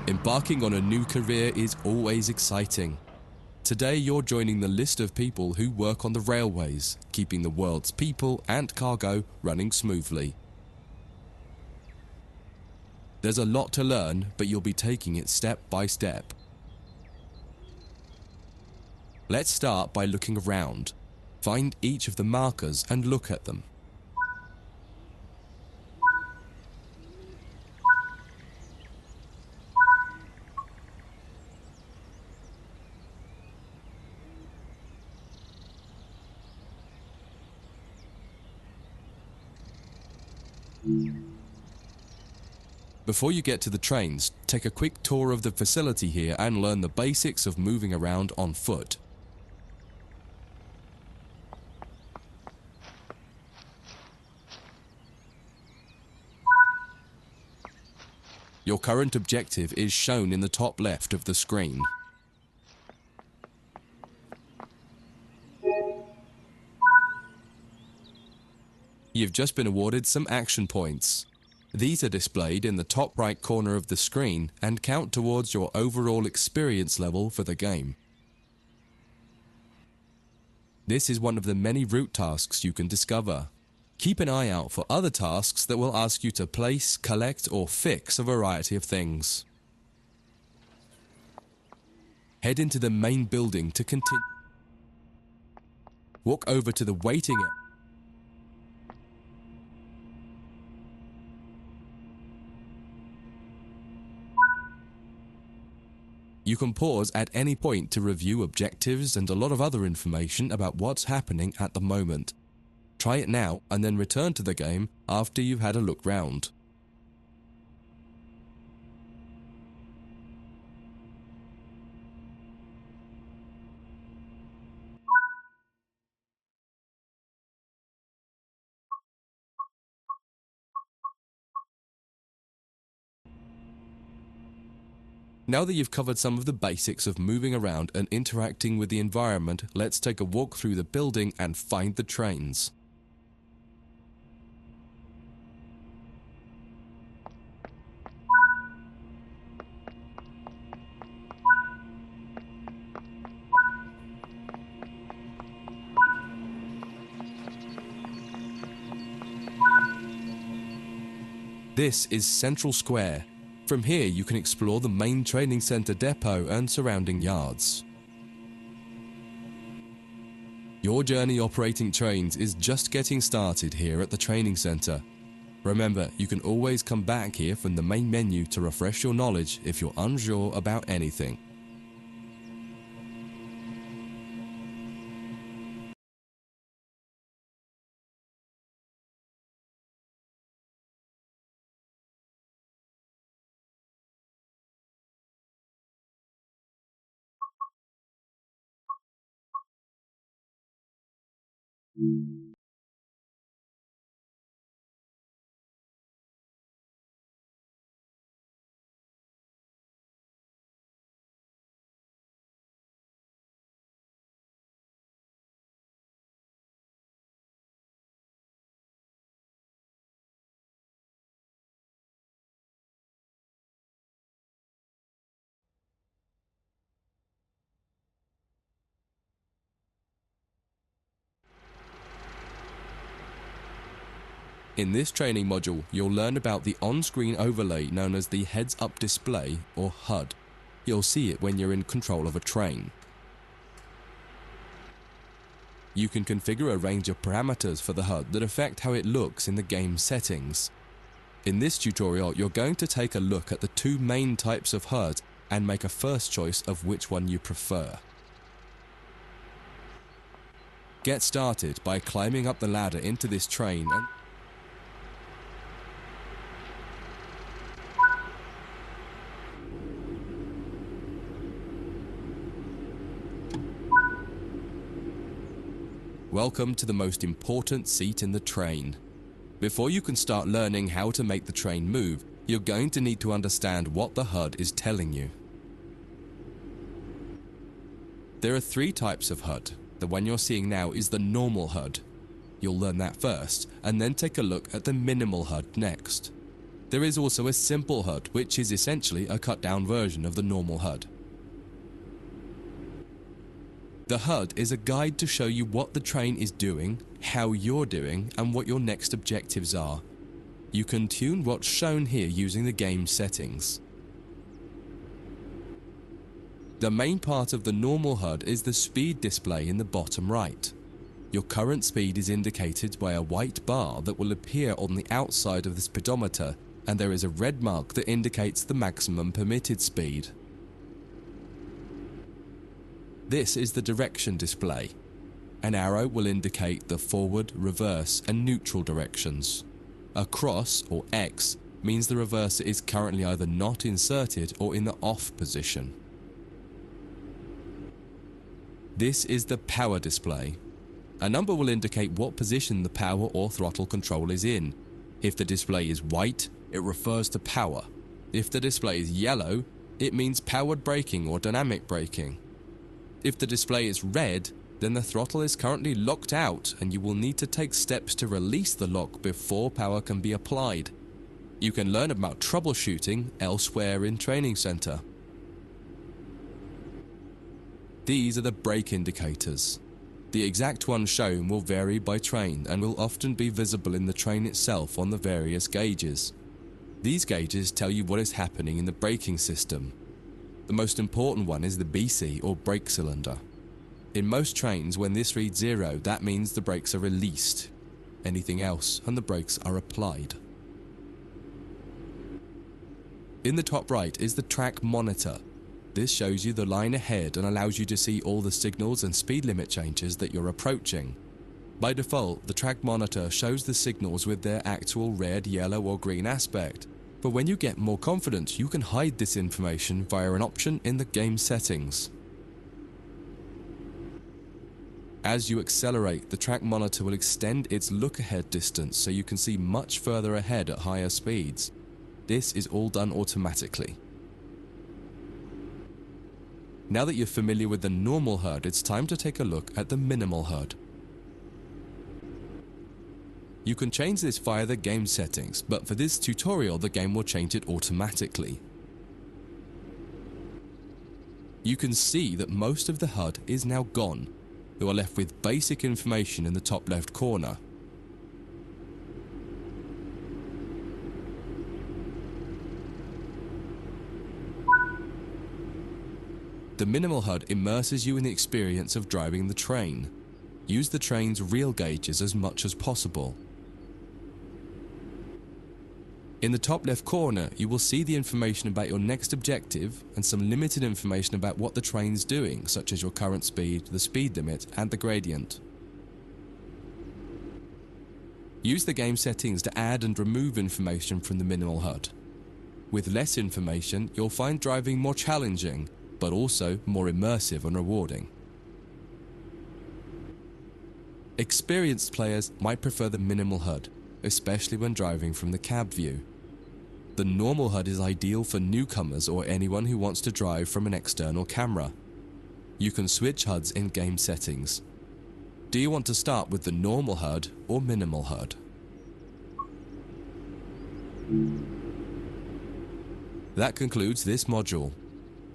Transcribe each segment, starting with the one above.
Embarking on a new career is always exciting. Today you're joining the list of people who work on the railways, keeping the world's people and cargo running smoothly. There's a lot to learn, but you'll be taking it step by step. Let's start by looking around. Find each of the markers and look at them. Before you get to the trains, take a quick tour of the facility here and learn the basics of moving around on foot. Your current objective is shown in the top left of the screen. You've just been awarded some action points. These are displayed in the top right corner of the screen and count towards your overall experience level for the game. This is one of the many route tasks you can discover. Keep an eye out for other tasks that will ask you to place, collect, or fix a variety of things. Head into the main building to continue. Walk over to the waiting area. You can pause at any point to review objectives and a lot of other information about what's happening at the moment. Try it now and then return to the game after you've had a look round. Now that you've covered some of the basics of moving around and interacting with the environment, let's take a walk through the building and find the trains. This is Central Square, From here you can explore the main training center depot and surrounding yards. Your journey operating trains is just getting started here at the training center. Remember, you can always come back here from the main menu to refresh your knowledge if you're unsure about anything. In this training module, you'll learn about the on-screen overlay known as the heads-up display, or HUD. You'll see it when you're in control of a train. You can configure a range of parameters for the HUD that affect how it looks in the game settings. In this tutorial, you're going to take a look at the two main types of HUD and make a first choice of which one you prefer. Get started by climbing up the ladder into this train and welcome to the most important seat in the train. Before you can start learning how to make the train move, you're going to need to understand what the HUD is telling you. There are three types of HUD. The one you're seeing now is the normal HUD. You'll learn that first, and then take a look at the minimal HUD next. There is also a simple HUD, which is essentially a cut-down version of the normal HUD. The HUD is a guide to show you what the train is doing, how you're doing, and what your next objectives are. You can tune what's shown here using the game settings. The main part of the normal HUD is the speed display in the bottom right. Your current speed is indicated by a white bar that will appear on the outside of the speedometer, and there is a red mark that indicates the maximum permitted speed. This is the direction display. An arrow will indicate the forward, reverse, and neutral directions. A cross, or X, means the reverser is currently either not inserted or in the off position. This is the power display. A number will indicate what position the power or throttle control is in. If the display is white, it refers to power. If the display is yellow, it means powered braking or dynamic braking. If the display is red, then the throttle is currently locked out and you will need to take steps to release the lock before power can be applied. You can learn about troubleshooting elsewhere in Training Center. These are the brake indicators. The exact one shown will vary by train and will often be visible in the train itself on the various gauges. These gauges tell you what is happening in the braking system. The most important one is the BC, or brake cylinder. In most trains, when this reads 0, that means the brakes are released. Anything else and the brakes are applied. In the top right is the track monitor. This shows you the line ahead and allows you to see all the signals and speed limit changes that you're approaching. By default, the track monitor shows the signals with their actual red, yellow, or green aspect. But when you get more confident, you can hide this information via an option in the game settings. As you accelerate, the track monitor will extend its look-ahead distance so you can see much further ahead at higher speeds. This is all done automatically. Now that you're familiar with the normal HUD, it's time to take a look at the minimal HUD. You can change this via the game settings, but for this tutorial the game will change it automatically. You can see that most of the HUD is now gone. You are left with basic information in the top left corner. The minimal HUD immerses you in the experience of driving the train. Use the train's real gauges as much as possible. In the top left corner, you will see the information about your next objective and some limited information about what the train's doing, such as your current speed, the speed limit, and the gradient. Use the game settings to add and remove information from the minimal HUD. With less information, you'll find driving more challenging, but also more immersive and rewarding. Experienced players might prefer the minimal HUD, especially when driving from the cab view. The normal HUD is ideal for newcomers or anyone who wants to drive from an external camera. You can switch HUDs in game settings. Do you want to start with the normal HUD or minimal HUD? That concludes this module.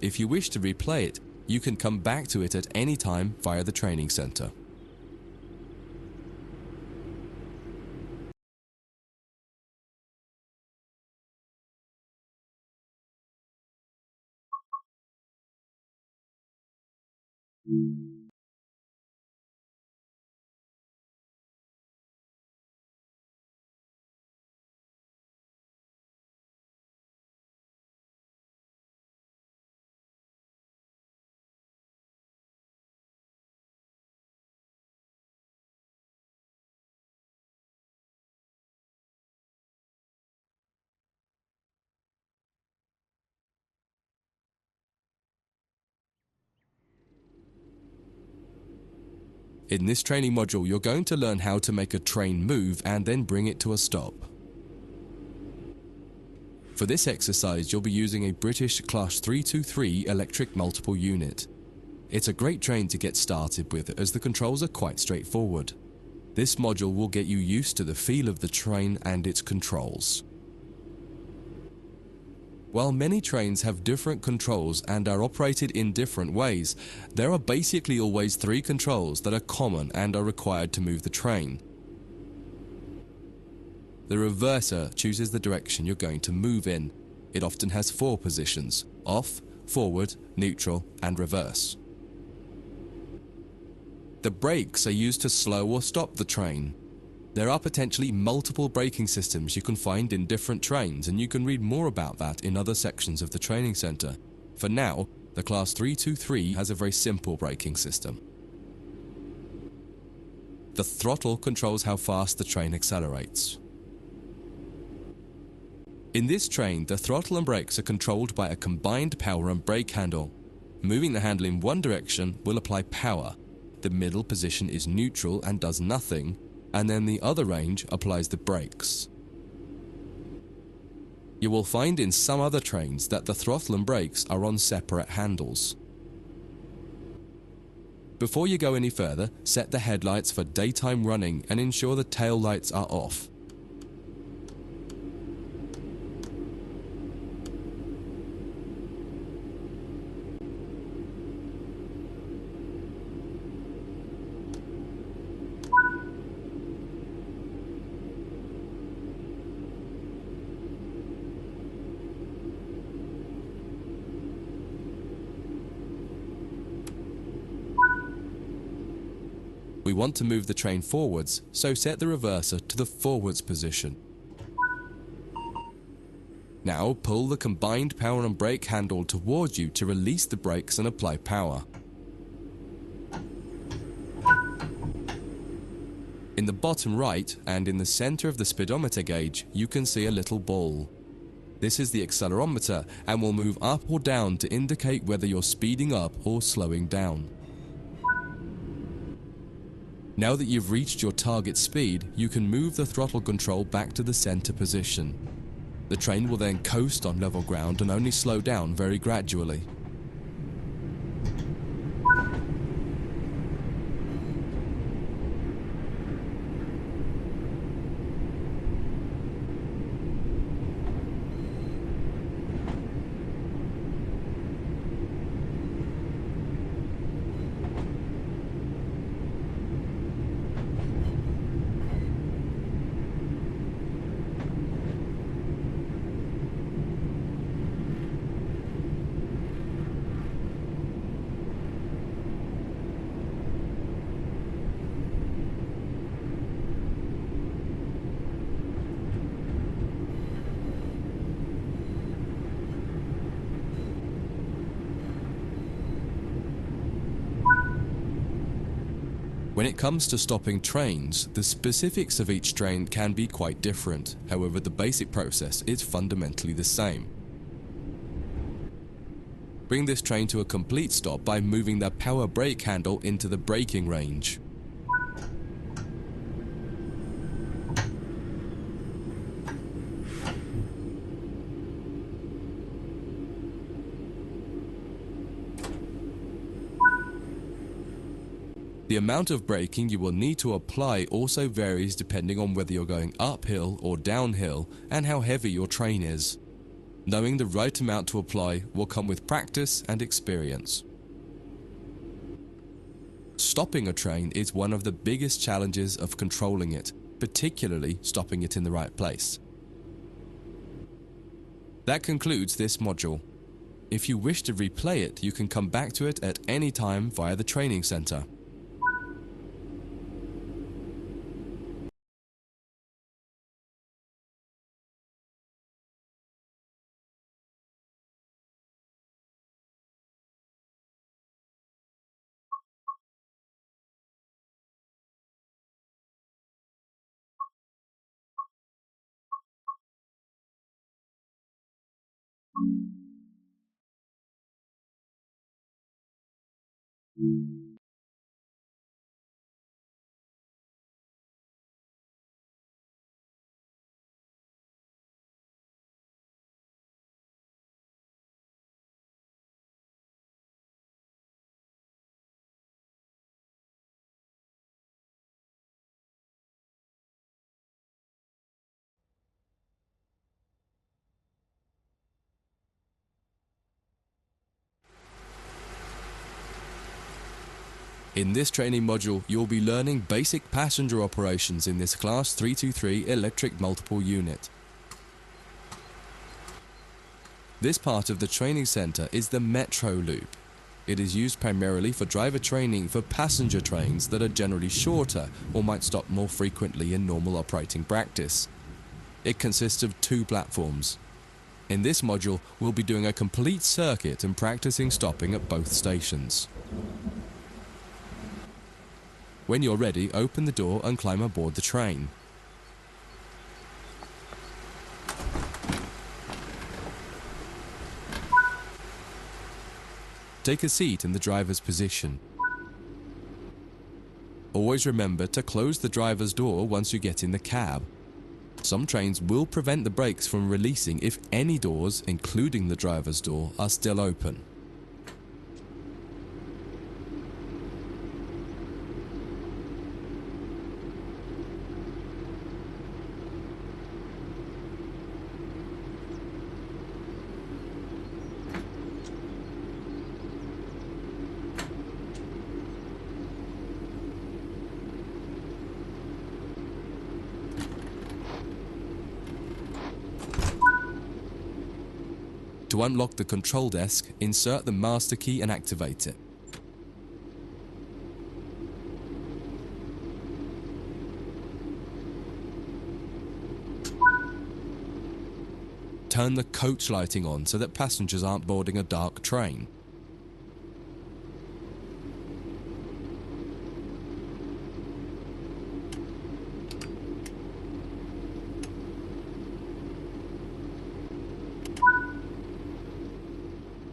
If you wish to replay it, you can come back to it at any time via the training center. In this training module, you're going to learn how to make a train move and then bring it to a stop. For this exercise, you'll be using a British Class 323 electric multiple unit. It's a great train to get started with as the controls are quite straightforward. This module will get you used to the feel of the train and its controls. While many trains have different controls and are operated in different ways, there are basically always three controls that are common and are required to move the train. The reverser chooses the direction you're going to move in. It often has four positions: off, forward, neutral, and reverse. The brakes are used to slow or stop the train. There are potentially multiple braking systems you can find in different trains, and you can read more about that in other sections of the training center. For now, the Class 323 has a very simple braking system. The throttle controls how fast the train accelerates. In this train, the throttle and brakes are controlled by a combined power and brake handle. Moving the handle in one direction will apply power. The middle position is neutral and does nothing, and then the other range applies the brakes. You will find in some other trains that the throttle and brakes are on separate handles. Before you go any further, set the headlights for daytime running and ensure the tail lights are off. We want to move the train forwards, so set the reverser to the forwards position. Now pull the combined power and brake handle towards you to release the brakes and apply power. In the bottom right and in the center of the speedometer gauge, you can see a little ball. This is the accelerometer and will move up or down to indicate whether you're speeding up or slowing down. Now that you've reached your target speed, you can move the throttle control back to the center position. The train will then coast on level ground and only slow down very gradually. When it comes to stopping trains, the specifics of each train can be quite different. However, the basic process is fundamentally the same. Bring this train to a complete stop by moving the power brake handle into the braking range. The amount of braking you will need to apply also varies depending on whether you're going uphill or downhill and how heavy your train is. Knowing the right amount to apply will come with practice and experience. Stopping a train is one of the biggest challenges of controlling it, particularly stopping it in the right place. That concludes this module. If you wish to replay it, you can come back to it at any time via the training center. In this training module, you'll be learning basic passenger operations in this Class 323 electric multiple unit. This part of the training center is the Metro Loop. It is used primarily for driver training for passenger trains that are generally shorter or might stop more frequently in normal operating practice. It consists of 2 platforms. In this module, we'll be doing a complete circuit and practicing stopping at both stations. When you're ready, open the door and climb aboard the train. Take a seat in the driver's position. Always remember to close the driver's door once you get in the cab. Some trains will prevent the brakes from releasing if any doors, including the driver's door, are still open. To unlock the control desk, insert the master key and activate it. Turn the coach lighting on so that passengers aren't boarding a dark train.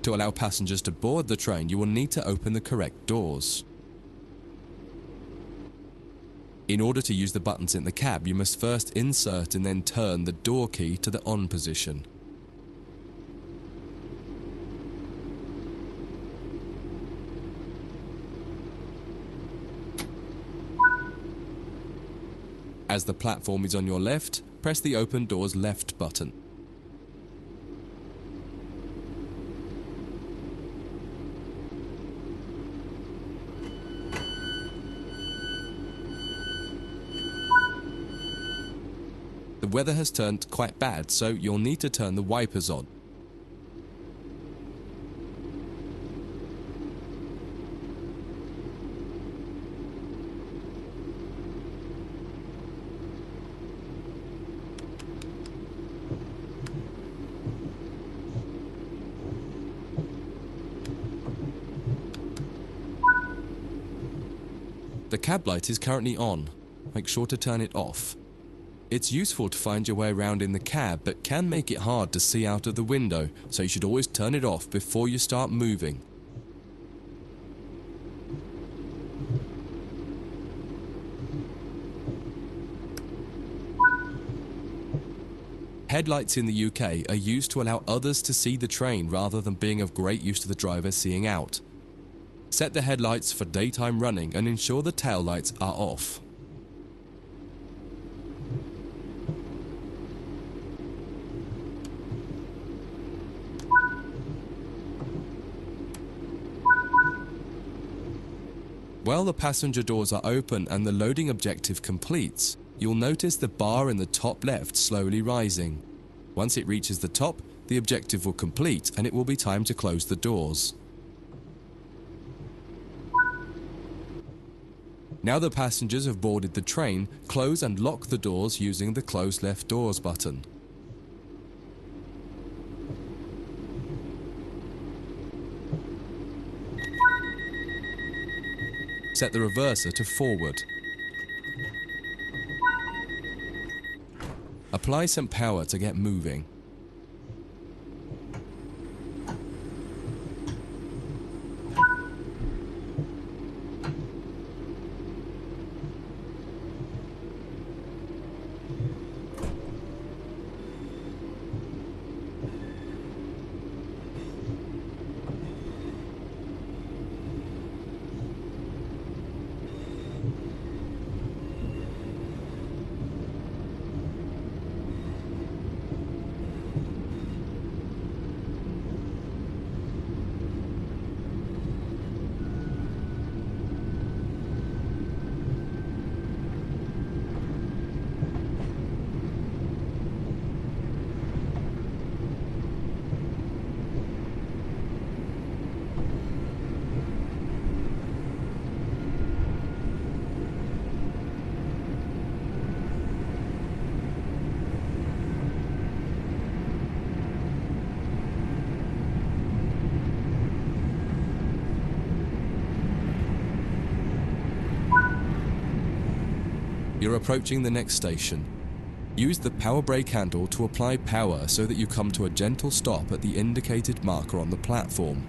To allow passengers to board the train, you will need to open the correct doors. In order to use the buttons in the cab, you must first insert and then turn the door key to the on position. As the platform is on your left, press the open doors left button. The weather has turned quite bad, so you'll need to turn the wipers on. The cab light is currently on. Make sure to turn it off. It's useful to find your way around in the cab, but can make it hard to see out of the window, so you should always turn it off before you start moving. Headlights in the UK are used to allow others to see the train rather than being of great use to the driver seeing out. Set the headlights for daytime running and ensure the tail lights are off. While the passenger doors are open and the loading objective completes, you'll notice the bar in the top left slowly rising. Once it reaches the top, the objective will complete and it will be time to close the doors. Now the passengers have boarded the train, close and lock the doors using the close left doors button. Set the reverser to forward. Apply some power to get moving. You're approaching the next station. Use the power brake handle to apply power so that you come to a gentle stop at the indicated marker on the platform.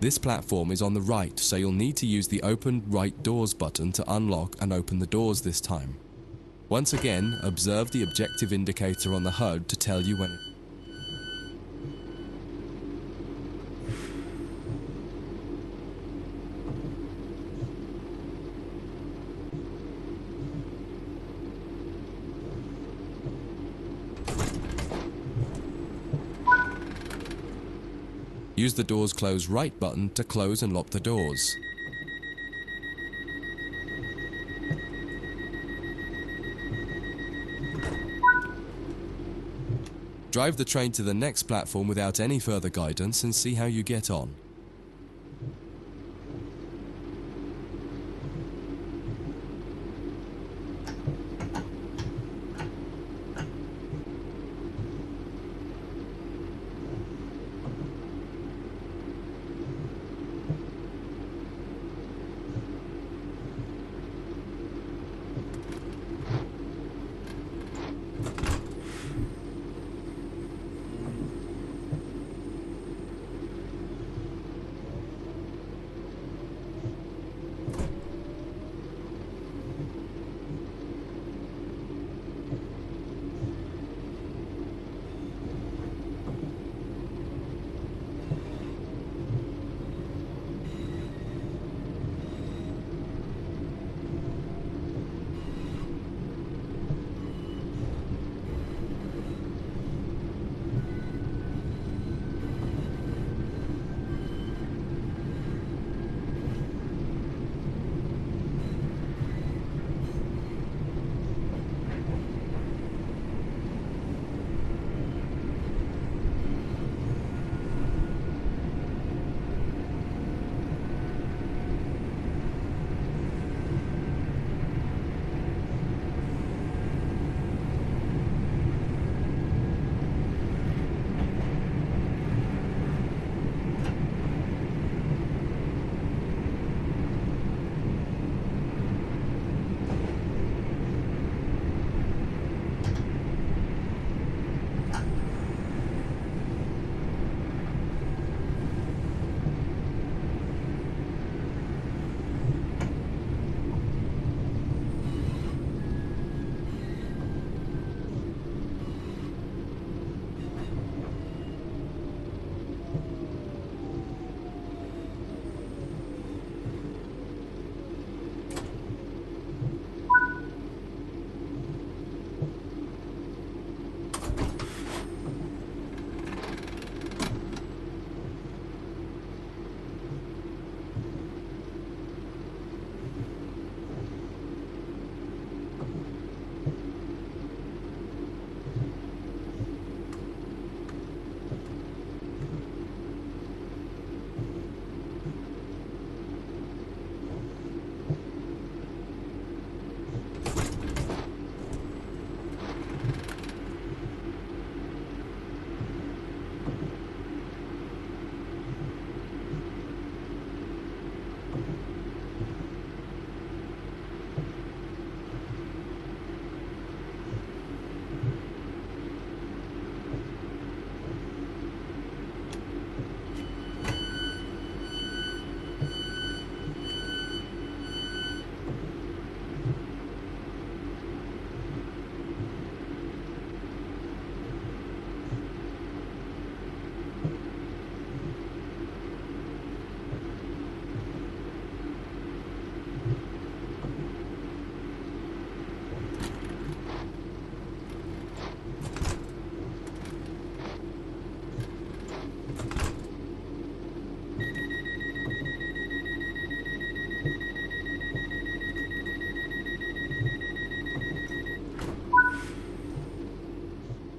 This platform is on the right, so you'll need to use the open right doors button to unlock and open the doors this time. Once again, observe the objective indicator on the HUD to tell you when Use the doors close right button to close and lock the doors. Drive the train to the next platform without any further guidance and see how you get on.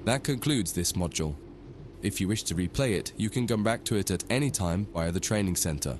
That concludes this module. If you wish to replay it, you can come back to it at any time via the training center.